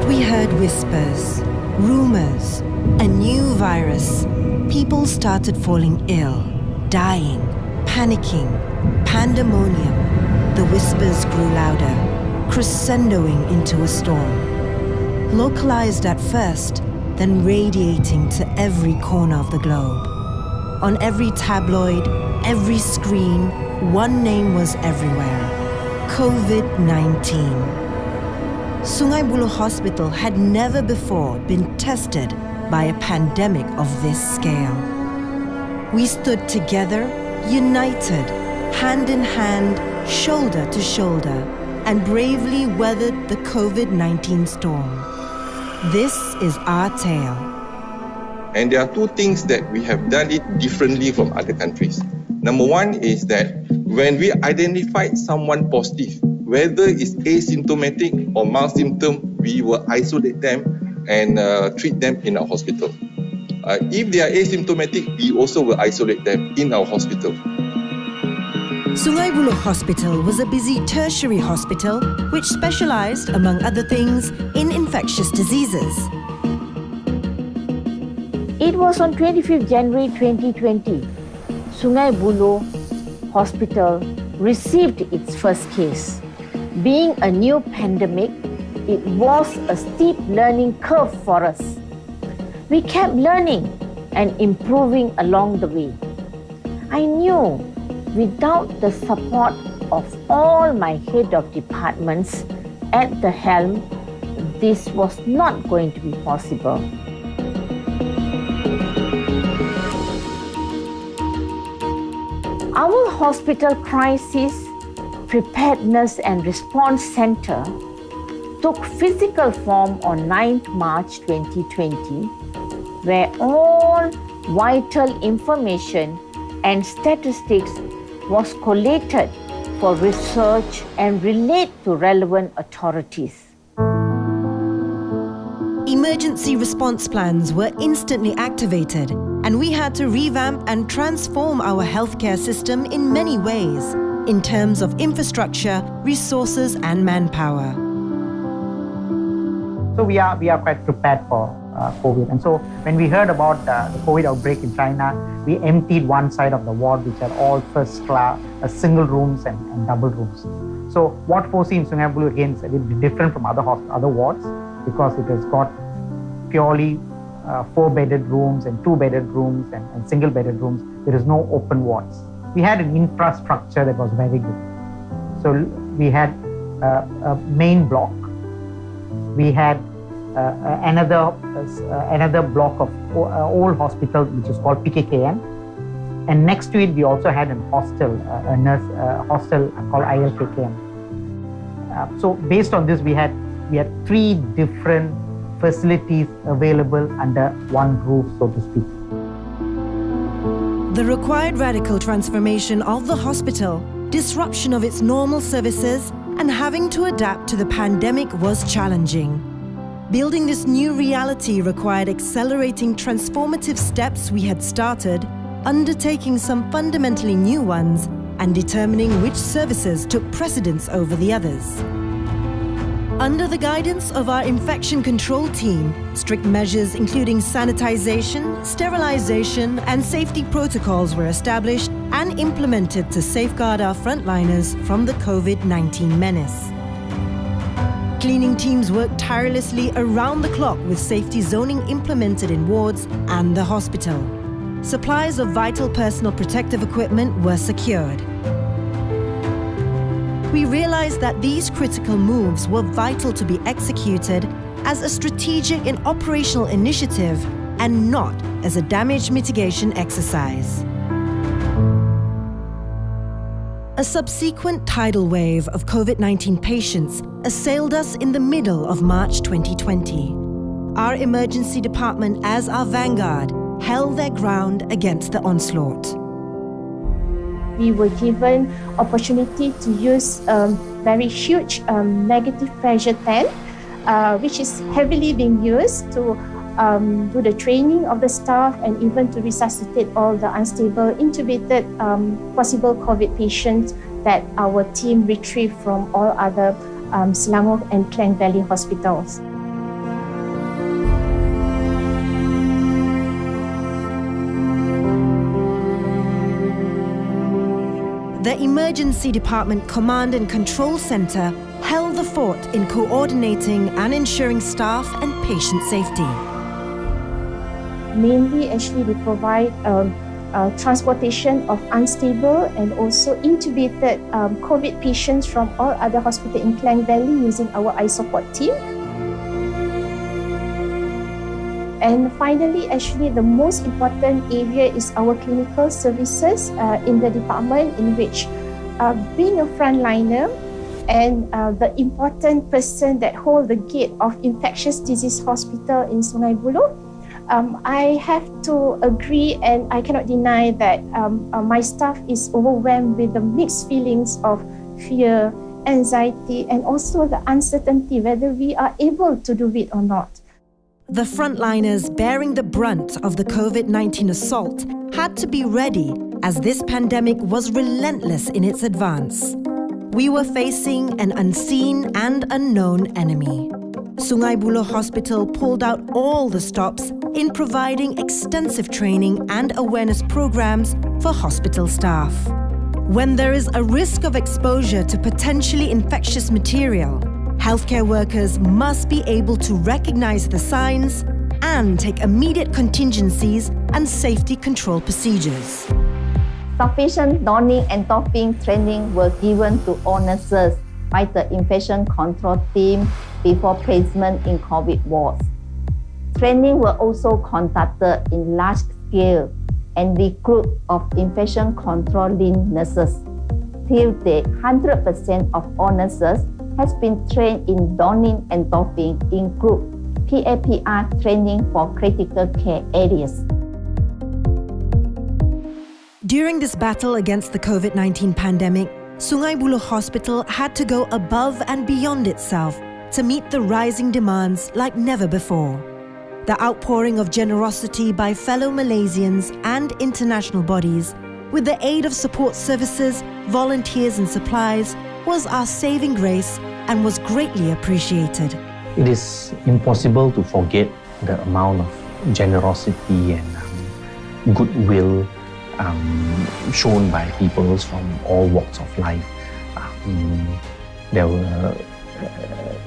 We heard whispers, rumors, a new virus. People started falling ill, dying, panicking, pandemonium. The whispers grew louder, crescendoing into a storm. Localized at first, then radiating to every corner of the globe. On every tabloid, every screen, one name was everywhere: COVID-19. Sungai Buloh Hospital had never before been tested by a pandemic of this scale. We stood together, united, hand in hand, shoulder to shoulder, and bravely weathered the COVID-19 storm. This is our tale. And there are two things that we have done it differently from other countries. Number one is that when we identified someone positive, whether it's asymptomatic or mild symptom, we will isolate them and treat them in our hospital. If they are asymptomatic, we also will isolate them in our hospital. Sungai Buloh Hospital was a busy tertiary hospital which specialized, among other things, in infectious diseases. It was on 25th January 2020, Sungai Buloh Hospital received its first case. Being a new pandemic, it was a steep learning curve for us. We kept learning and improving along the way. I knew without the support of all my head of departments at the helm, this was not going to be possible. Our Hospital Crisis Preparedness and Response Center took physical form on 9th March 2020, where all vital information and statistics was collated for research and relayed to relevant authorities. Emergency response plans were instantly activated, and we had to revamp and transform our healthcare system in many ways, in terms of infrastructure, resources, and manpower. So we are quite prepared for COVID. And so when we heard about the COVID outbreak in China, we emptied one side of the ward, which are all first class, single rooms and double rooms. So what foreseen in Sungai Buloh again is a bit different from other wards, because it has got purely 4-bedded rooms and 2-bedded rooms and single-bedded rooms. There is no open wards. We had an infrastructure that was very good. So we had a main block. We had another block of old hospital, which is called PKKN. And next to it, we also had a hostel, a nurse hostel called ILKKN. So based on this, we had 3 different facilities available under one roof, so to speak. The required radical transformation of the hospital, disruption of its normal services, and having to adapt to the pandemic was challenging. Building this new reality required accelerating transformative steps we had started, undertaking some fundamentally new ones, and determining which services took precedence over the others. Under the guidance of our infection control team, strict measures including sanitization, sterilization, and safety protocols were established and implemented to safeguard our frontliners from the COVID-19 menace. Cleaning teams worked tirelessly around the clock with safety zoning implemented in wards and the hospital. Supplies of vital personal protective equipment were secured. We realized that these critical moves were vital to be executed as a strategic and operational initiative and not as a damage mitigation exercise. A subsequent tidal wave of COVID-19 patients assailed us in the middle of March 2020. Our emergency department, as our vanguard, held their ground against the onslaught. We were given opportunity to use a very huge negative pressure tent, which is heavily being used to do the training of the staff and even to resuscitate all the unstable, intubated possible COVID patients that our team retrieved from all other Selangor and Klang Valley hospitals. The Emergency Department Command and Control Center held the fort in coordinating and ensuring staff and patient safety. Mainly, actually, we provide transportation of unstable and also intubated COVID patients from all other hospitals in Klang Valley using our iSupport team. And finally, actually, the most important area is our clinical services in the department, in which being a frontliner and the important person that hold the gate of infectious disease hospital in Sungai Buloh, I have to agree and I cannot deny that my staff is overwhelmed with the mixed feelings of fear, anxiety, and also the uncertainty whether we are able to do it or not. The frontliners bearing the brunt of the COVID-19 assault had to be ready as this pandemic was relentless in its advance. We were facing an unseen and unknown enemy. Sungai Buloh Hospital pulled out all the stops in providing extensive training and awareness programs for hospital staff. When there is a risk of exposure to potentially infectious material, healthcare workers must be able to recognize the signs and take immediate contingencies and safety control procedures. Sufficient donning and doffing training were given to all nurses by the infection control team before placement in COVID wards. Training were also conducted in large scale and recruit of infection controlling nurses. Till date, 100% of all nurses has been trained in donning and doffing, include PAPR training for critical care areas. During this battle against the COVID-19 pandemic, Sungai Buloh Hospital had to go above and beyond itself to meet the rising demands like never before. The outpouring of generosity by fellow Malaysians and international bodies, with the aid of support services, volunteers and supplies, was our saving grace and was greatly appreciated. It is impossible to forget the amount of generosity and goodwill shown by people from all walks of life. There were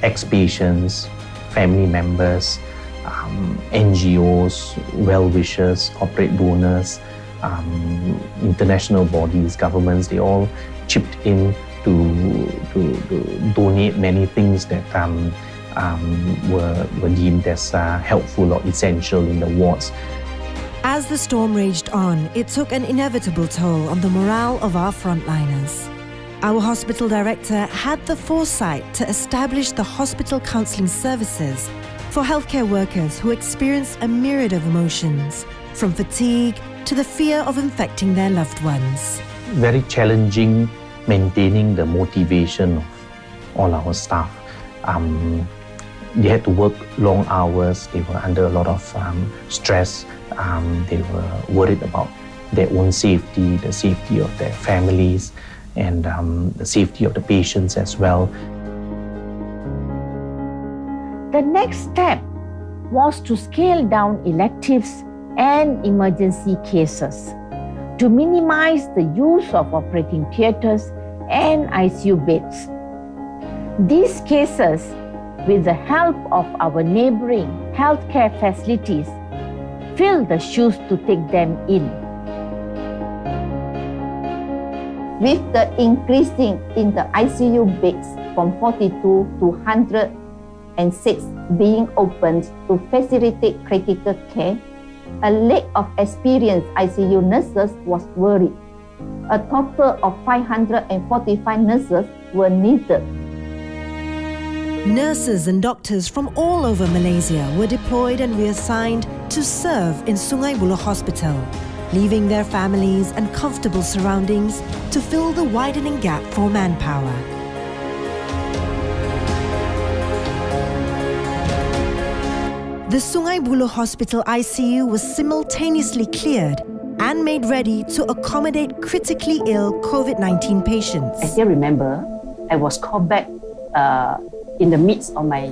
ex-patients, family members, NGOs, well-wishers, corporate donors, international bodies, governments, they all chipped in to donate many things that were deemed as helpful or essential in the wards. As the storm raged on, it took an inevitable toll on the morale of our frontliners. Our hospital director had the foresight to establish the hospital counselling services for healthcare workers who experience a myriad of emotions, from fatigue to the fear of infecting their loved ones. Very challenging maintaining the motivation of all our staff. They had to work long hours, they were under a lot of stress, they were worried about their own safety, the safety of their families, and the safety of the patients as well. The next step was to scale down electives and emergency cases to minimize the use of operating theatres and ICU beds. These cases, with the help of our neighbouring healthcare facilities, fill the shoes to take them in. With the increasing in the ICU beds from 42 to 106 being opened to facilitate critical care, a lack of experienced ICU nurses was worried. A total of 545 nurses were needed. Nurses and doctors from all over Malaysia were deployed and reassigned to serve in Sungai Buloh Hospital, leaving their families and comfortable surroundings to fill the widening gap for manpower. The Sungai Buloh Hospital ICU was simultaneously cleared and made ready to accommodate critically ill COVID-19 patients. I still remember I was called back in the midst of my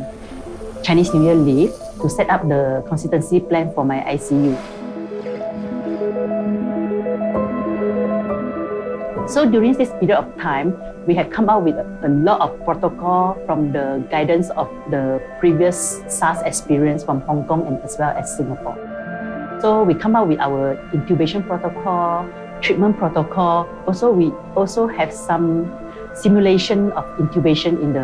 Chinese New Year leave to set up the consistency plan for my ICU. So during this period of time, we had come out with a lot of protocol from the guidance of the previous SARS experience from Hong Kong and as well as Singapore. So we come out with our intubation protocol, treatment protocol. Also, we also have some simulation of intubation in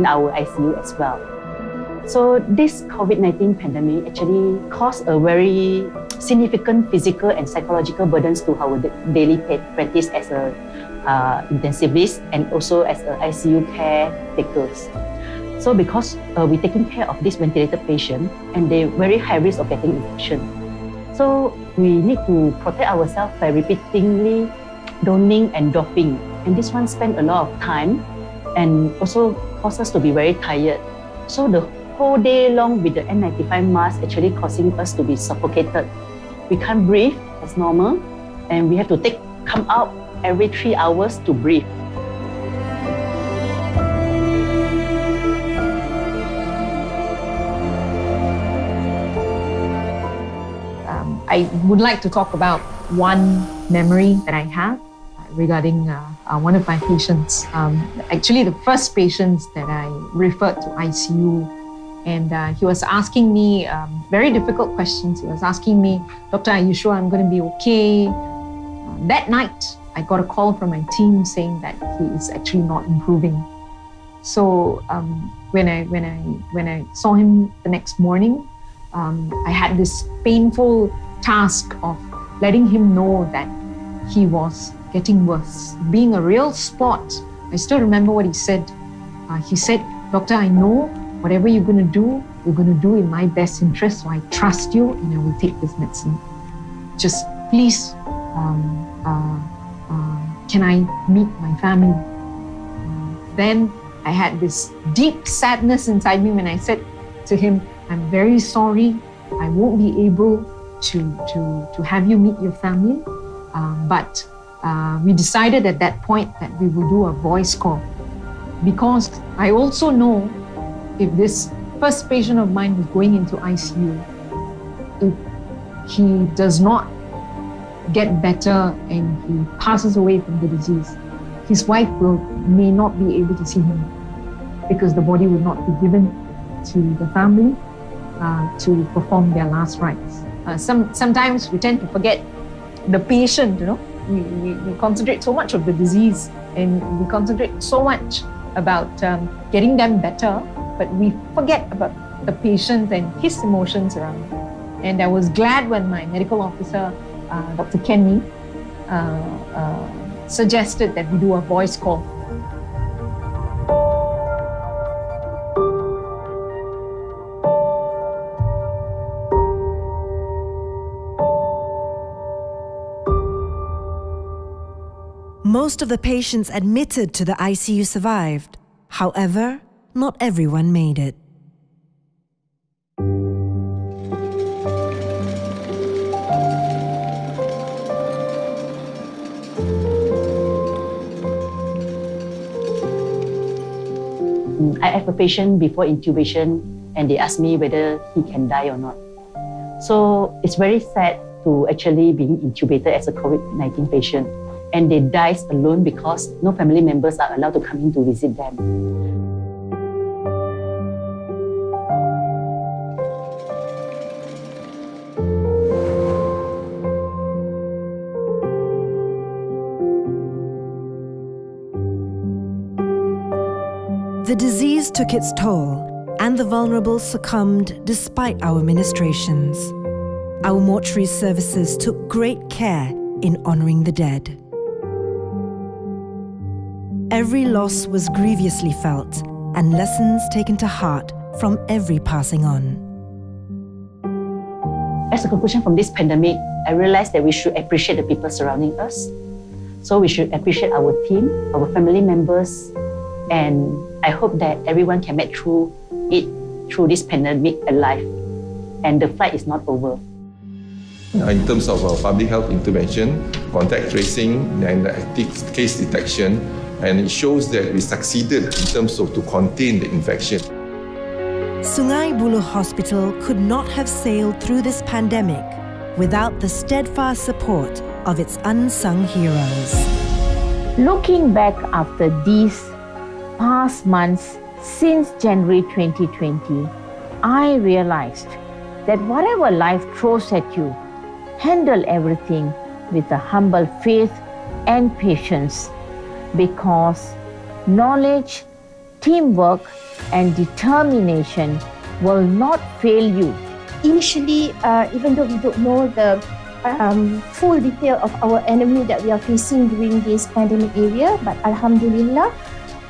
our ICU as well. So this COVID-19 pandemic actually caused a very significant physical and psychological burdens to our daily practice as a intensivist and also as a ICU caretakers. So because we're taking care of this ventilated patient and they're very high risk of getting infection. So we need to protect ourselves by repeatedly donning and doffing. And this one spent a lot of time and also caused us to be very tired. So the whole day long with the N95 mask actually causing us to be suffocated. We can't breathe as normal and we have to come out every 3 hours to breathe. I would like to talk about one memory that I have regarding one of my patients. Actually, the first patient that I referred to ICU, and he was asking me very difficult questions. He was asking me, "Doctor, are you sure I'm going to be okay?" That night, I got a call from my team saying that he is actually not improving. So when I saw him the next morning, I had this painful task of letting him know that he was getting worse. Being a real sport, I still remember what he said. He said, "Doctor, I know whatever you're going to do in my best interest, so I trust you and I will take this medicine. Just please, can I meet my family?" Then I had this deep sadness inside me when I said to him, "I'm very sorry, I won't be able to have you meet your family, but we decided at that point that we will do a voice call, because I also know if this first patient of mine was going into ICU, if he does not get better and he passes away from the disease, his wife may not be able to see him because the body will not be given to the family to perform their last rites." Sometimes we tend to forget the patient, we concentrate so much of the disease and we concentrate so much about getting them better, but we forget about the patient and his emotions around it. And I was glad when my medical officer, Dr. Kenny, suggested that we do a voice call. Most of the patients admitted to the ICU survived. However, not everyone made it. I have a patient before intubation and they asked me whether he can die or not. So it's very sad to actually being intubated as a COVID-19 patient. And they die alone because no family members are allowed to come in to visit them. The disease took its toll, and the vulnerable succumbed despite our ministrations. Our mortuary services took great care in honoring the dead. Every loss was grievously felt, and lessons taken to heart from every passing on. As a conclusion from this pandemic, I realized that we should appreciate the people surrounding us. So we should appreciate our team, our family members, and I hope that everyone can make through this pandemic alive, and the fight is not over. In terms of public health intervention, contact tracing and active case detection, and it shows that we succeeded in terms of to contain the infection. Sungai Buloh Hospital could not have sailed through this pandemic without the steadfast support of its unsung heroes. Looking back after these past months since January 2020, I realized that whatever life throws at you, handle everything with a humble faith and patience, because knowledge, teamwork, and determination will not fail you. Initially, even though we don't know the full detail of our enemy that we are facing during this pandemic area, but Alhamdulillah,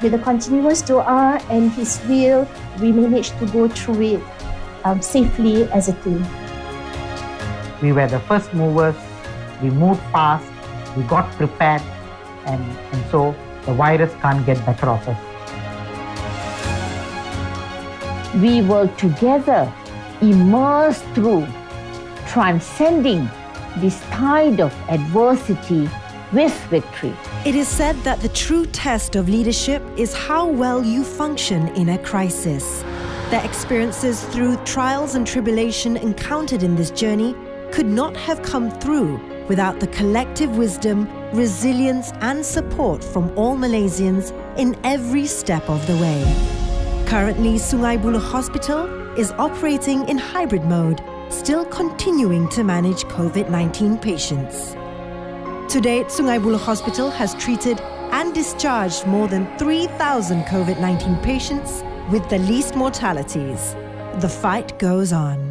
with the continuous dua and His will, we managed to go through it safely as a team. We were the first movers, we moved fast, we got prepared, and so the virus can't get better of us. We will together emerge through, transcending this tide of adversity with victory. It is said that the true test of leadership is how well you function in a crisis. The experiences through trials and tribulation encountered in this journey could not have come through without the collective wisdom, resilience, and support from all Malaysians in every step of the way. Currently, Sungai Buloh Hospital is operating in hybrid mode, still continuing to manage COVID-19 patients. To date, Sungai Buloh Hospital has treated and discharged more than 3,000 COVID-19 patients with the least mortalities. The fight goes on.